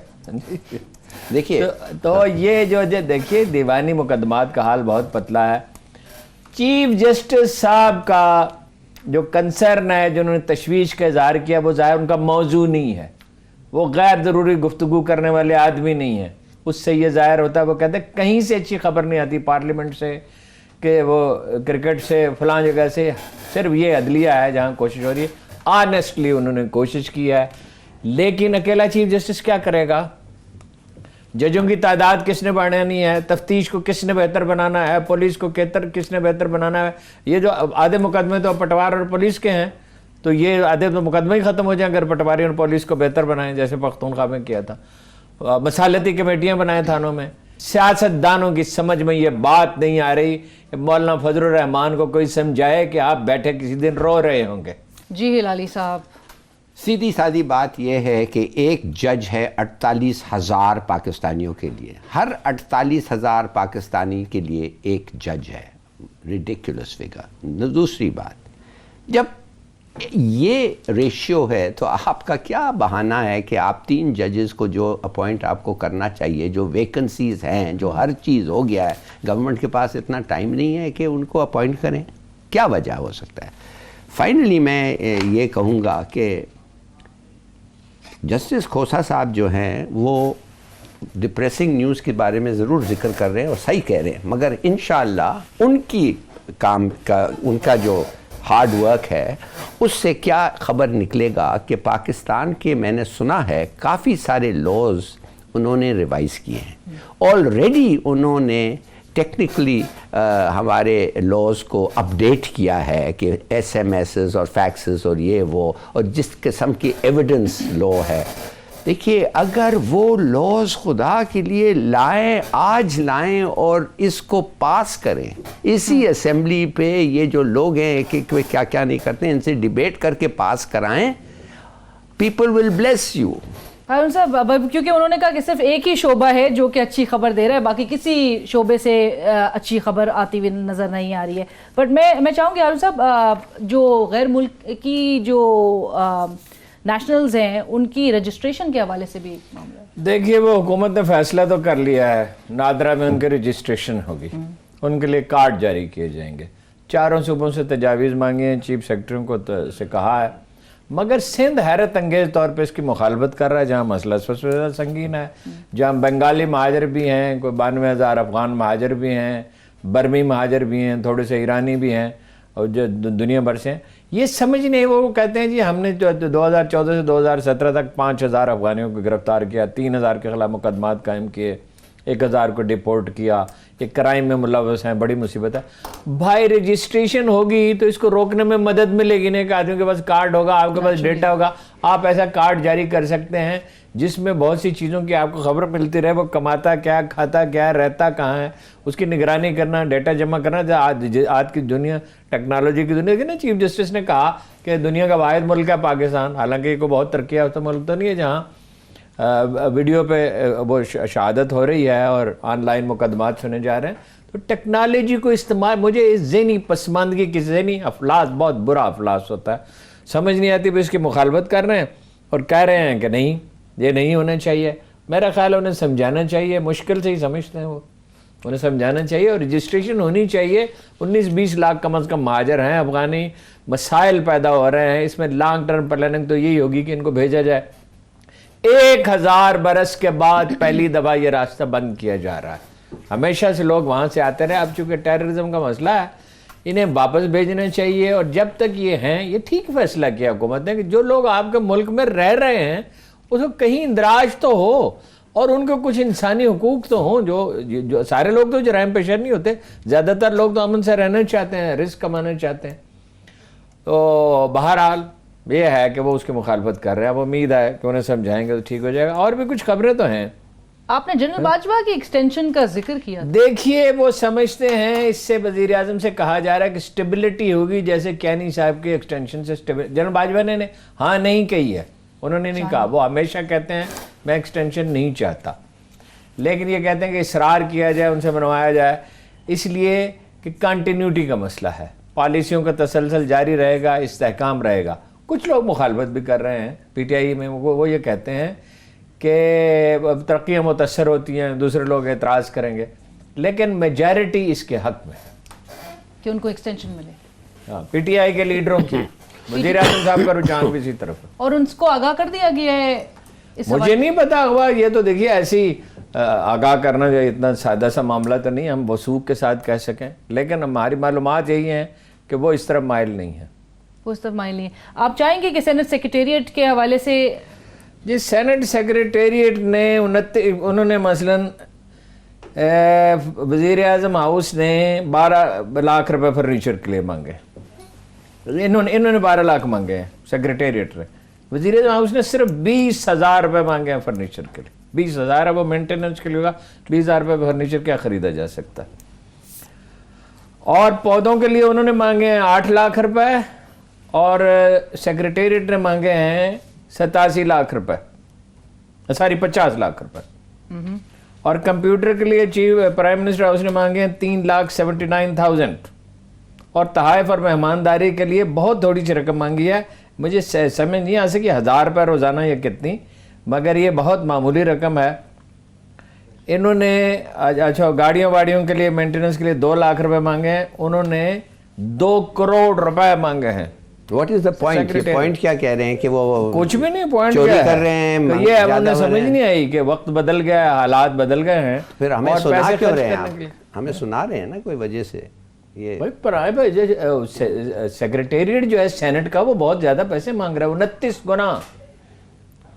دیکھیے تو یہ جو دیکھیے دیوانی مقدمات کا حال بہت پتلا ہے۔ چیف جسٹس صاحب کا جو کنسرن ہے، جنہوں نے تشویش کا اظہار کیا، وہ ظاہر ان کا موضوع نہیں ہے، وہ غیر ضروری گفتگو کرنے والے آدمی نہیں ہیں۔ اس سے یہ ظاہر ہوتا ہے، وہ کہتے ہیں کہیں سے اچھی خبر نہیں آتی پارلیمنٹ سے، کہ وہ کرکٹ سے فلاں جگہ سے، صرف یہ عدلیہ ہے جہاں کوشش ہو رہی ہے۔ آنیسٹلی انہوں نے کوشش کی ہے، لیکن اکیلا چیف جسٹس کیا کرے گا؟ ججوں کی تعداد کس نے بڑھانی ہے، تفتیش کو کس نے بہتر بنانا ہے، پولیس کو کس نے بہتر بنانا ہے۔ یہ جو آدھے مقدمے تو پٹوار اور پولیس کے ہیں، تو یہ آدھے تو مقدمے ہی ختم ہو جائیں اگر پٹواری اور پولیس کو بہتر بنائیں، جیسے پختونخوا میں کیا تھا۔ مصالحتی کمیٹیاں بنائیں تھانوں میں۔ سیاست دانوں کی سمجھ میں یہ بات نہیں آ رہی کہ مولانا فضل الرحمان کو کوئی سمجھائے کہ آپ بیٹھے کسی دن رو رہے ہوں گے۔ جی ہلالی صاحب، سیدھی سادی بات یہ ہے کہ ایک جج ہے 48,000 پاکستانیوں کے لیے، ہر 48,000 پاکستانی کے لیے ایک جج ہے۔ Ridiculous figure. دوسری بات، جب یہ ریشیو ہے تو آپ کا کیا بہانہ ہے کہ آپ 3 ججز کو جو اپوائنٹ آپ کو کرنا چاہیے, جو ویکنسیز ہیں, جو ہر چیز ہو گیا ہے, گورنمنٹ کے پاس اتنا ٹائم نہیں ہے کہ ان کو اپوائنٹ کریں؟ کیا وجہ ہو سکتا ہے؟ فائنلی میں یہ کہوں گا کہ جسٹس کھوسا صاحب جو ہیں وہ ڈپریسنگ نیوز کے بارے میں ضرور ذکر کر رہے ہیں اور صحیح کہہ رہے ہیں, مگر انشاءاللہ ان کی کام کا, ان کا جو ہارڈ ورک ہے اس سے کیا خبر نکلے گا کہ پاکستان کے, میں نے سنا ہے کافی سارے لاز انہوں نے ریوائز کیے ہیں آلریڈی, انہوں نے ٹیکنیکلی ہمارے لاز کو اپڈیٹ کیا ہے کہ ایس ایم ایسز اور فیکسز اور یہ وہ, اور جس قسم کی ایویڈنس لا ہے. دیکھیے اگر وہ لاز خدا کے لیے لائیں, آج لائیں اور اس کو پاس کریں, اسی اسمبلی پہ یہ جو لوگ ہیں کہ کیا کیا نہیں کرتے ہیں, ان سے ڈیبیٹ کر کے پاس کرائیں, people will bless you. Haroon صاحب, کیونکہ انہوں نے کہا کہ صرف ایک ہی شعبہ ہے جو کہ اچھی خبر دے رہا ہے, باقی کسی شعبے سے اچھی خبر آتی ہوئی نظر نہیں آ رہی ہے. بٹ میں چاہوں گی ہارون صاحب, جو غیر ملک کی جو نیشنلز ہیں ان کی رجسٹریشن کے حوالے سے بھی معاملہ ہے. دیکھیے وہ حکومت نے فیصلہ تو کر لیا ہے, نادرا میں ان کی رجسٹریشن ہوگی, ان کے لیے کارڈ جاری کیے جائیں گے. 4 صوبوں سے تجاویز مانگی ہیں, چیف سیکرٹریوں کو سے کہا ہے, مگر سندھ حیرت انگیز طور پہ اس کی مخالفت کر رہا ہے, جہاں مسئلہ سب سے زیادہ سنگین ہے, جہاں بنگالی مہاجر بھی ہیں, کوئی 92,000 افغان مہاجر بھی ہیں, برمی مہاجر بھی ہیں, تھوڑے سے ایرانی بھی ہیں, اور جو دنیا بھر سے ہیں. یہ سمجھ نہیں, وہ کہتے ہیں جی ہم نے 2014 سے 2017 تک 5,000 افغانیوں کو گرفتار کیا, 3,000 کے خلاف مقدمات قائم کیے, 1,000 کو ڈیپورٹ کیا, یہ کرائم میں ملوث ہیں, بڑی مصیبت ہے. بھائی رجسٹریشن ہوگی تو اس کو روکنے میں مدد ملے گی. نہیں کہ آدمی کے پاس کارڈ ہوگا, آپ کے پاس ڈیٹا ہوگا, آپ ایسا کارڈ جاری کر سکتے ہیں جس میں بہت سی چیزوں کی آپ کو خبر ملتی رہے, وہ کماتا کیا, کھاتا کیا, رہتا کہاں ہے, اس کی نگرانی کرنا, ڈیٹا جمع کرنا. آج کی دنیا, ٹیکنالوجی کی دنیا کی نا, چیف جسٹس نے کہا کہ دنیا کا واحد ملک ہے پاکستان, حالانکہ یہ کوئی بہت ترقی یافتہ ملک تو نہیں ہے جہاں ویڈیو پہ وہ شہادت ہو رہی ہے اور آن لائن مقدمات سنے جا رہے ہیں. تو ٹیکنالوجی کو استعمال, مجھے اس ذہنی پسماندگی کی ذہنی افلاس, بہت برا افلاس ہوتا ہے, سمجھ نہیں آتی. اس کی مخالفت کر رہے ہیں اور کہہ رہے ہیں کہ نہیں یہ نہیں ہونا چاہیے. میرا خیال ہے انہیں سمجھانا چاہیے, مشکل سے ہی سمجھتے ہیں وہ, انہیں سمجھانا چاہیے اور رجسٹریشن ہونی چاہیے. 19-20 لاکھ کم از کم مہاجر ہیں افغانی, مسائل پیدا ہو رہے ہیں, اس میں لانگ ٹرم پلاننگ تو یہی ہوگی کہ ان کو بھیجا جائے. 1000 برس کے بعد پہلی دفعہ یہ راستہ بند کیا جا رہا ہے. ہمیشہ سے لوگ وہاں سے آتے رہے, اب چونکہ ٹیررزم کا مسئلہ ہے انہیں واپس بھیجنا چاہیے. اور جب تک یہ ہیں, یہ ٹھیک فیصلہ کیا حکومت نے کہ جو لوگ آپ کے ملک میں رہ رہے ہیں اس کو کہیں اندراج تو ہو اور ان کو کچھ انسانی حقوق تو ہوں. جو سارے لوگ تو جرائم پیشہ نہیں ہوتے, زیادہ تر لوگ تو امن سے رہنا چاہتے ہیں, رزق کمانا چاہتے ہیں. تو بہرحال یہ ہے کہ وہ اس کی مخالفت کر رہے ہیں. اب امید ہے کہ انہیں سمجھائیں گے تو ٹھیک ہو جائے گا. اور بھی کچھ خبریں تو ہیں. آپ نے جنرل باجوہ کی ایکسٹینشن کا ذکر کیا. دیکھیے وہ سمجھتے ہیں اس سے وزیر اعظم سے کہا جا رہا ہے کہ سٹیبلٹی ہوگی, جیسے کینی صاحب کی ایکسٹینشن سے جنرل باجوہ نے ہاں نہیں کہی ہے, انہوں نے نہیں کہا. وہ ہمیشہ کہتے ہیں میں ایکسٹینشن نہیں چاہتا, لیکن یہ کہتے ہیں کہ اصرار کیا جائے, ان سے منوایا جائے, اس لیے کہ کنٹینیوٹی کا مسئلہ ہے, پالیسیوں کا تسلسل جاری رہے گا, استحکام رہے گا. کچھ لوگ مخالفت بھی کر رہے ہیں پی ٹی آئی میں, وہ یہ کہتے ہیں کہ ترقیاں متاثر ہوتی ہیں, دوسرے لوگ اعتراض کریں گے, لیکن میجارٹی اس کے حق میں کہ ان کو ایکسٹینشن ملے. ہاں, پی ٹی آئی کے لیڈروں کی, وزیر اعظم صاحب کا رجحان بھی اسی طرف ہے. اور ان کو آگاہ کر دیا گیا ہے. مجھے نہیں پتا ہوا, یہ تو دیکھیے ایسی آگاہ کرنا جو اتنا سادہ سا معاملہ تو نہیں ہم وثوق کے ساتھ کہہ سکیں, لیکن ہماری معلومات یہی ہیں کہ وہ اس طرف مائل نہیں ہے. وہ اس طرف مائل نہیں ہے. آپ چاہیں گے کہ سینٹ سیکریٹریٹ کے حوالے سے؟ جی, سینٹ سیکریٹریٹ نے انہوں نے مثلاً وزیر اعظم ہاؤس نے 12 لاکھ روپے فرنیچر کے لیے مانگے. انہوں نے 12 لاکھ مانگے ہیں سیکریٹریٹ نے. وزیر اعظم ہاؤس نے صرف 20,000 روپے مانگے ہیں فرنیچر کے لیے. 20,000 ہے, وہ مینٹیننس کے لیے ہوگا. 20,000 روپے فرنیچر کیا خریدا جا سکتا ہے. اور پودوں کے لیے انہوں نے مانگے ہیں 8 لاکھ روپے, اور سیکریٹریٹ نے مانگے ہیں 87 لاکھ روپے, 50 لاکھ روپے. اور کمپیوٹر کے لیے چیف پرائم منسٹر ہاؤس نے مانگے ہیں 3,79,000. اور تحائف اور مہمانداری کے لیے بہت تھوڑی سی رقم مانگی ہے. مجھے سمجھ نہیں آ سکی 1000 روپے روزانہ یا کتنی, مگر یہ بہت معمولی رقم ہے. انہوں نے اچھا گاڑیوں کے لیے مینٹیننس کے لیے 2 لاکھ روپے مانگے ہیں, انہوں نے 2 کروڑ روپے مانگے ہیں. What is the point? Point کیا کہہ رہے ہیں کہ وہ کچھ بھی نہیں, پوائنٹ چوری کر رہے ہیں. یہ ہمیں سمجھ نہیں آئی کہ وقت بدل گیا ہے, حالات بدل گئے ہیں, پھر ہمیں سنا کیوں رہے ہیں؟ ہمیں سنا رہے ہیں نا کوئی وجہ سے. یہ سیکریٹریٹ جو ہے سینٹ کا وہ بہت زیادہ پیسے مانگ رہا ہے, 29 گنا,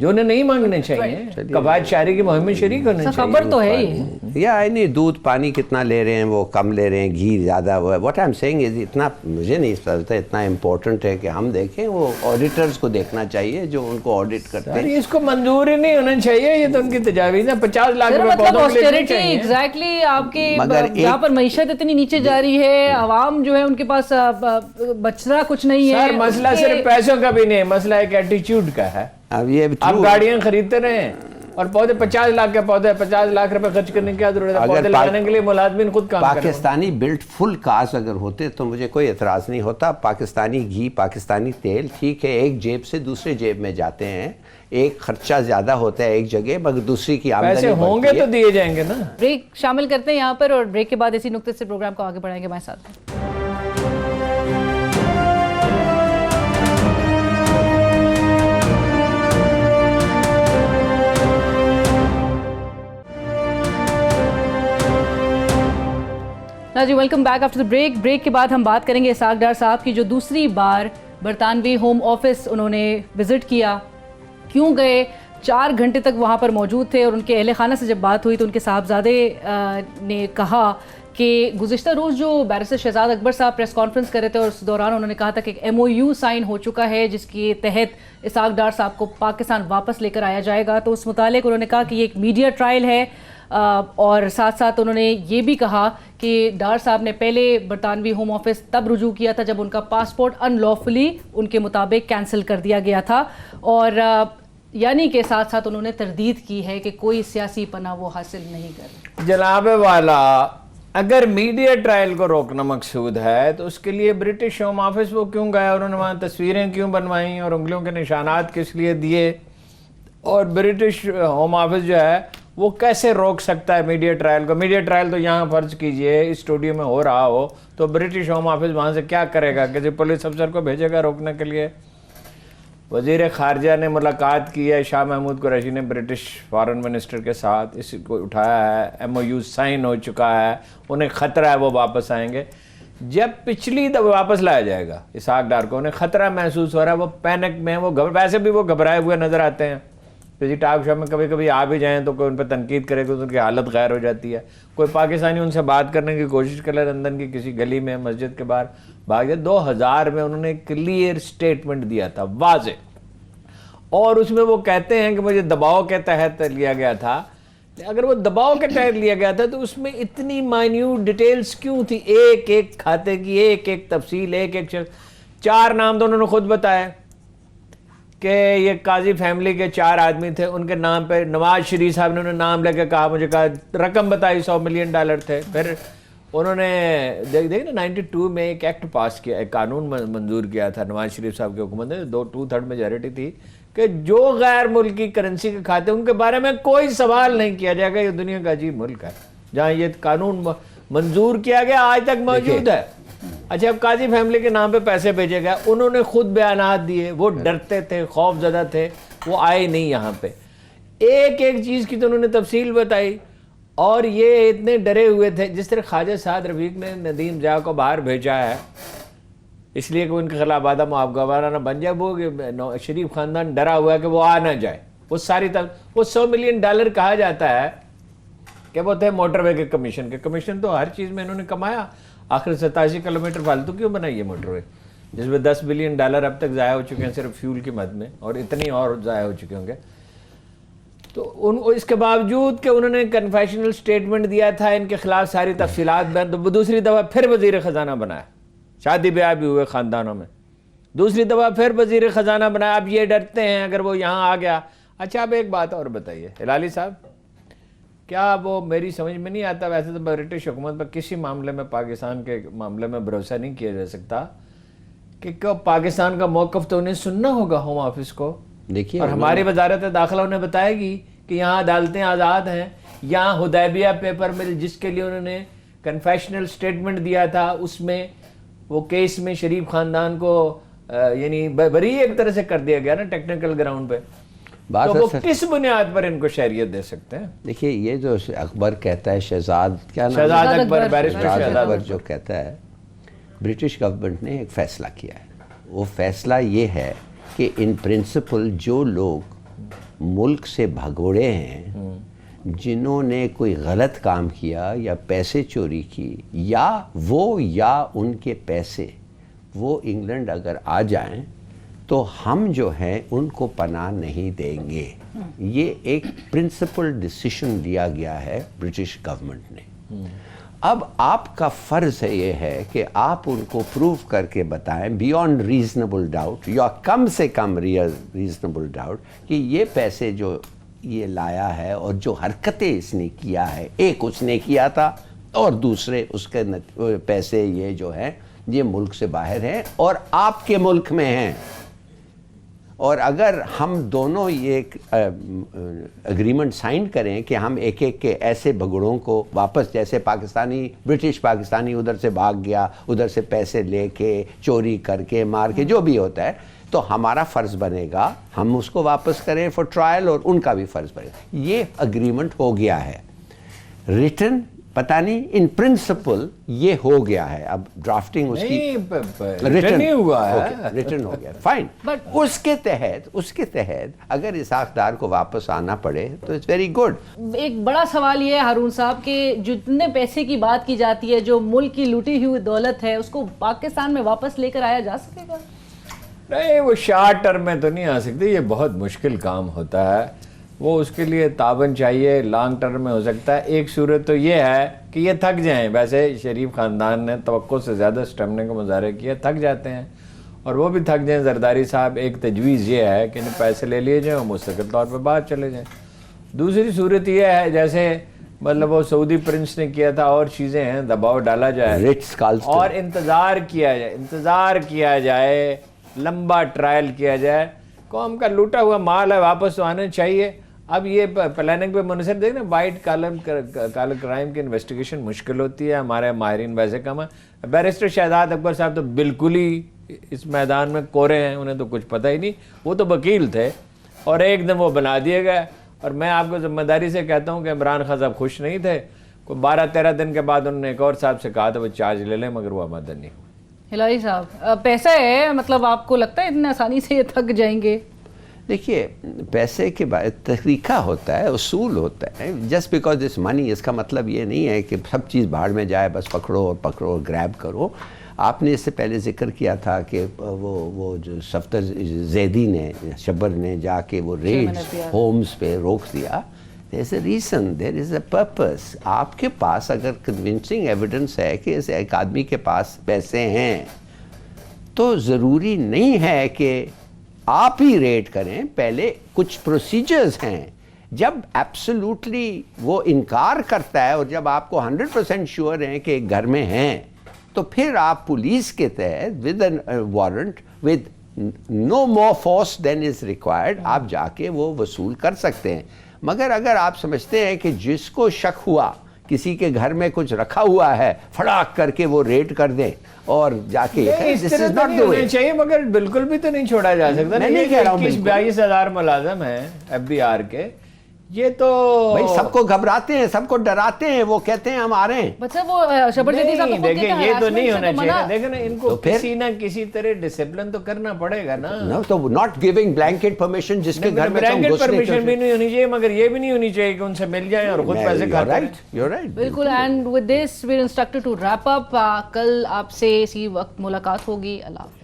جو انہیں نہیں مانگنے چاہیے. قواعد شاعری کی مہم میں شریک ہونے چاہیے. خبر تو ہے ہی. یا نہیں دودھ پانی کتنا لے رہے ہیں, وہ کم لے رہے ہیں, گھی زیادہ ہوا ہے. واٹ آئی ایم سیئنگ از اتنا مجھے نہیں سمجھتا اتنا امپورٹنٹ ہے کہ ہم دیکھیں. وہ آڈیٹرز کو دیکھنا چاہیے جو ان کو آڈٹ کرتے ہیں. اس کو منظور ہی نہیں ہونا چاہیے, یہ تو ان کی تجاویز ہے. 50 لاکھ روپے پودوں کے لیے چاہیے. ایگزیکٹلی آپ کے یہاں پر معیشت اتنی نیچے جا رہی ہے, عوام جو ہے ان کے پاس بچنا کچھ نہیں ہے. سر مسئلہ صرف پیسوں کا بھی نہیں, مسئلہ ایک ایٹیچیوڈ کا ہے. آپ گاڑیاں خریدتے رہے اور پودے 50 لاکھ کے پودے 50 لاکھ روپے خرچ کرنے کی کیا ضرورت ہے؟ پودے لگانے کے لیے ملازمین خود کام کریں. پاکستانی بلٹ فل کارز اگر ہوتے تو مجھے کوئی اعتراض نہیں ہوتا. پاکستانی گھی, پاکستانی تیل ٹھیک ہے ایک جیب سے دوسرے جیب میں جاتے ہیں, ایک خرچہ زیادہ ہوتا ہے ایک جگہ مگر دوسری کی آمدنی پیسے ہوں گے تو دیے جائیں گے نا. بریک شامل کرتے ہیں یہاں پر, اور بریک کے بعد اسی نقطے سے پروگرام کو آگے بڑھائیں گے ہمارے ساتھ. جی welcome back after the break. Break کے بعد ہم بات کریں گے اسحاق ڈار صاحب کی, جو دوسری بار برطانوی ہوم آفس انہوں نے وزٹ کیا. کیوں گئے؟ 4 گھنٹے تک وہاں پر موجود تھے, اور ان کے اہل خانہ سے جب بات ہوئی تو ان کے صاحبزادے نے کہا کہ گزشتہ روز جو بیرسٹر شہزاد اکبر صاحب پریس کانفرنس کر رہے تھے, اور اس دوران انہوں نے کہا تھا کہ ایک MOU سائن ہو چکا ہے جس کے تحت اسحاق ڈار صاحب کو پاکستان واپس لے کر آیا جائے گا. تو اس متعلق انہوں نے کہا کہ یہ ایک میڈیا ٹرائل ہے, اور ساتھ ساتھ انہوں نے یہ بھی کہا کہ ڈار صاحب نے پہلے برطانوی ہوم آفس تب رجوع کیا تھا جب ان کا پاسپورٹ ان لافلی ان کے مطابق کینسل کر دیا گیا تھا, اور یعنی کہ ساتھ ساتھ انہوں نے تردید کی ہے کہ کوئی سیاسی پناہ وہ حاصل نہیں کر. جناب والا, اگر میڈیا ٹرائل کو روکنا مقصود ہے تو اس کے لیے برٹش ہوم آفس وہ کیوں گیا, انہوں نے وہاں تصویریں کیوں بنوائیں اور انگلیوں کے نشانات کس لیے دیے, اور برٹش ہوم آفس جو ہے وہ کیسے روک سکتا ہے میڈیا ٹرائل کو؟ میڈیا ٹرائل تو یہاں فرض کیجئے اس اسٹوڈیو میں ہو رہا ہو تو برٹش ہوم آفس وہاں سے کیا کرے گا؟ کسی پولیس افسر کو بھیجے گا روکنے کے لیے؟ وزیر خارجہ نے ملاقات کی ہے شاہ محمود قریشی نے برٹش فارن منسٹر کے ساتھ, اس کو اٹھایا ہے, MOU سائن ہو چکا ہے, انہیں خطرہ ہے وہ واپس آئیں گے. جب پچھلی دفعہ واپس لایا جائے گا اسحاق ڈار کو, انہیں خطرہ محسوس ہو رہا ہے, وہ پینک میں, وہ ویسے بھی وہ گھبرائے ہوئے نظر آتے ہیں. کسی ٹاک شو میں کبھی کبھی آ بھی جائیں تو کوئی ان پہ تنقید کرے گا تو ان کی حالت غیر ہو جاتی ہے. کوئی پاکستانی ان سے بات کرنے کی کوشش کر لے لندن کی کسی گلی میں, مسجد کے باہر بھاگ جائے. 2000 میں انہوں نے کلیئر سٹیٹمنٹ دیا تھا, واضح, اور اس میں وہ کہتے ہیں کہ مجھے دباؤ کے تحت لیا گیا تھا. اگر وہ دباؤ کے تحت لیا گیا تھا تو اس میں اتنی مائنیوٹ ڈیٹیلز کیوں تھی, ایک ایک کھاتے کی ایک ایک تفصیل, ایک ایک شخص. 4 نام تو انہوں نے خود بتایا کہ یہ قاضی فیملی کے 4 آدمی تھے, ان کے نام پہ نواز شریف صاحب نے انہوں نے نام لے کے کہا, مجھے کہا رقم بتائی $100 ملین تھے. پھر انہوں نے دیکھ نا 92 میں ایک ایکٹ پاس کیا, ایک قانون منظور کیا تھا نواز شریف صاحب کی حکومت نے, 2/3 میجارٹی تھی, کہ جو غیر ملکی کرنسی کے کھاتے ان کے بارے میں کوئی سوال نہیں کیا جائے گا. یہ دنیا کا عجیب ملک ہے جہاں یہ قانون منظور کیا گیا, آج تک موجود ہے. اچھا, اب قاضی فیملی کے نام پہ پیسے بھیجے گئے, انہوں نے خود بیانات دیے, وہ ڈرتے تھے, خوف زدہ تھے, وہ آئے نہیں یہاں پہ. ایک ایک چیز کی تو انہوں نے تفصیل بتائی, اور یہ اتنے ڈرے ہوئے تھے. جس طرح خواجہ سعد رفیق نے ندیم ضیاء کو باہر بھیجا ہے اس لیے کہ ان کے خلاف آدم معاوضہ نہ بن جائے, وہ شریف خاندان ڈرا ہوا ہے کہ وہ آ نہ جائے. وہ ساری وہ $100 ملین کہا جاتا ہے کہ وہ تھے موٹر وے کے کمیشن کے. کمیشن تو ہر چیز میں انہوں نے کمایا, آخر 87 کلومیٹر فالتو کیوں بنائی ہے موٹر وے, جس میں $10 بلین اب تک ضائع ہو چکے ہیں صرف فیول کی مد میں, اور اتنی اور ضائع ہو چکے ہوں گے. تو اس کے باوجود کہ انہوں نے کنفیشنل سٹیٹمنٹ دیا تھا, ان کے خلاف ساری تفصیلات بیان, تو دوسری دفعہ پھر وزیر خزانہ بنایا. شادی بیاہ بھی ہوئے خاندانوں میں, دوسری دفعہ پھر وزیر خزانہ بنایا. اب یہ ڈرتے ہیں اگر وہ یہاں آ گیا. اچھا, اب ایک بات اور بتائیے ہلالی صاحب, کیا وہ میری سمجھ میں نہیں آتا. ویسے تو برٹش حکومت پر کسی معاملے میں پاکستان کے معاملے میں بھروسہ نہیں کیا جا سکتا کہ پاکستان کا موقف تو انہیں سننا ہوگا ہوم آفس کو. دیکھیے اور ہماری وزارت داخلہ انہیں بتائے گی کہ یہاں عدالتیں آزاد ہیں. یہاں حدیبیہ پیپر مل جس کے لیے انہوں نے کنفیشنل سٹیٹمنٹ دیا تھا, اس میں وہ کیس میں شریف خاندان کو یعنی بری ایک طرح سے کر دیا گیا نا ٹیکنیکل گراؤنڈ پہ. تو وہ کس بنیاد پر ان کو شہریت دے سکتے ہیں؟ دیکھیے یہ جو اکبر کہتا ہے شہزاد کیا نام شہزاد اکبر, بیرسٹر شہزاد شہزاد اکبر جو کہتا ہے, برٹش گورنمنٹ نے ایک فیصلہ کیا ہے. وہ فیصلہ یہ ہے کہ ان پرنسپل جو لوگ ملک سے بھگوڑے ہیں, جنہوں نے کوئی غلط کام کیا یا پیسے چوری کی یا ان کے پیسے وہ انگلینڈ اگر آ جائیں تو ہم جو ہیں ان کو پناہ نہیں دیں گے. یہ ایک پرنسپل ڈیسیشن لیا گیا ہے برٹش گورنمنٹ نے. اب آپ کا فرض یہ ہے کہ آپ ان کو پروو کر کے بتائیں بیونڈ ریزنیبل ڈاؤٹ یا کم سے کم ریزنیبل ڈاؤٹ کہ یہ پیسے جو یہ لایا ہے اور جو حرکتیں اس نے کیا ہے, ایک اس نے کیا تھا اور دوسرے اس کے پیسے یہ جو ہیں یہ ملک سے باہر ہیں اور آپ کے ملک میں ہیں. اور اگر ہم دونوں یہ اگریمنٹ سائن کریں کہ ہم ایک ایک کے ایسے بگڑوں کو واپس, جیسے برٹش پاکستانی ادھر سے بھاگ گیا, ادھر سے پیسے لے کے چوری کر کے مار کے جو بھی ہوتا ہے, تو ہمارا فرض بنے گا ہم اس کو واپس کریں فار ٹرائل اور ان کا بھی فرض بنے گا. یہ اگریمنٹ ہو گیا ہے. ریٹن پتہ نہیں, ان پرنسپل یہ ہو گیا ہے. اب ڈرافٹنگ اس کی ریٹن نہیں ہوا ہے, ریٹن ہو گیا, فائن. اس کے تحت اگر اسحاق ڈار کو واپس آنا پڑے تو اٹس ویری گڈ. ایک بڑا سوال یہ ہے ہارون صاحب کہ جتنے پیسے کی بات کی جاتی ہے, جو ملک کی لوٹی ہوئی دولت ہے, اس کو پاکستان میں واپس لے کر آیا جا سکے گا؟ نہیں, وہ شارٹ ٹرم میں تو نہیں آ سکتی. یہ بہت مشکل کام ہوتا ہے. وہ اس کے لیے تعاون چاہیے. لانگ ٹرم میں ہو سکتا ہے. ایک صورت تو یہ ہے کہ یہ تھک جائیں. ویسے شریف خاندان نے توقع سے زیادہ سٹیمنے کا مظاہرہ کیا, تھک جاتے ہیں اور وہ بھی تھک جائیں. زرداری صاحب, ایک تجویز یہ ہے کہ انہیں پیسے لے لیے جائیں اور مستقل طور پہ باہر چلے جائیں. دوسری صورت یہ ہے جیسے مطلب وہ سعودی پرنس نے کیا تھا, اور چیزیں ہیں, دباؤ ڈالا جائے اور انتظار کیا جائے, لمبا ٹرائل کیا جائے. قوم کا لوٹا ہوا مال ہے, واپس تو آنا چاہیے. اب یہ پلاننگ پہ منحصر دیکھیں نا, وائٹ کالر کرائم کی انویسٹیگیشن مشکل ہوتی ہے. ہمارے ماہرین ویسے کم ہیں. بیرسٹر شہزاد اکبر صاحب تو بالکل ہی اس میدان میں کورے ہیں, انہیں تو کچھ پتہ ہی نہیں. وہ تو وکیل تھے اور ایک دم وہ بنا دیے گئے. اور میں آپ کو ذمہ داری سے کہتا ہوں کہ عمران خان صاحب خوش نہیں تھے. کوئی 12-13 دن کے بعد انہوں نے ایک اور صاحب سے کہا تھا وہ چارج لے لیں, مگر وہ آمادہ نہیں ہوئی. ہلاری صاحب, پیسہ ہے, مطلب آپ کو لگتا ہے اتنا آسانی سے یہ تھک جائیں گے؟ دیکھیے, پیسے کے بعد طریقہ ہوتا ہے, اصول ہوتا ہے. جسٹ بیکاز دس منی, اس کا مطلب یہ نہیں ہے کہ سب چیز بھاڑ میں جائے, بس پکڑو اور گریب کرو. آپ نے اس سے پہلے ذکر کیا تھا کہ وہ جو صفدر زیدی نے, شبر نے جا کے وہ ریڈز ہومز پہ روک دیا. there is a reason, there is a purpose. آپ کے پاس اگر کنونسنگ ایویڈنس ہے کہ اس ایک آدمی کے پاس پیسے ہیں تو ضروری نہیں ہے کہ آپ ہی ریٹ کریں. پہلے کچھ پروسیجرز ہیں. جب ایبسولوٹلی وہ انکار کرتا ہے اور جب آپ کو 100% شیور ہیں کہ ایک گھر میں ہیں, تو پھر آپ پولیس کے تحت with a warrant with no more force then is required آپ جا کے وہ وصول کر سکتے ہیں. مگر اگر آپ سمجھتے ہیں کہ جس کو شک ہوا کسی کے گھر میں کچھ رکھا ہوا ہے, فڑاک کر کے وہ ریڈ کر دیں اور جا کے چاہیے, مگر بالکل بھی تو نہیں چھوڑا جا سکتا. میں نہیں کہہ رہا ہوں 22,000 ملازم ہیں FBR کے, یہ تو بھائی سب کو گھبراتے ہیں, سب کو ڈراتے ہیں, وہ کہتے ہیں ہم آ رہے ہیں. دیکھیں یہ تو نہیں ہونا چاہیے. دیکھیں نا, ان کو کسی نہ کسی طرح ڈسپلن تو کرنا پڑے گا نا. تو ناٹ گیونگ بلینکٹ پرمیشن, جس کے گھر میں پرمیشن بھی نہیں ہونی چاہیے, مگر یہ بھی نہیں ہونی چاہیے کہ ان سے مل جائیں اور خود پیسے کھاتے ہیں. بالکل. And with this we are instructed to wrap up. کل آپ سے اسی وقت ملاقات ہوگی. اللہ حافظ.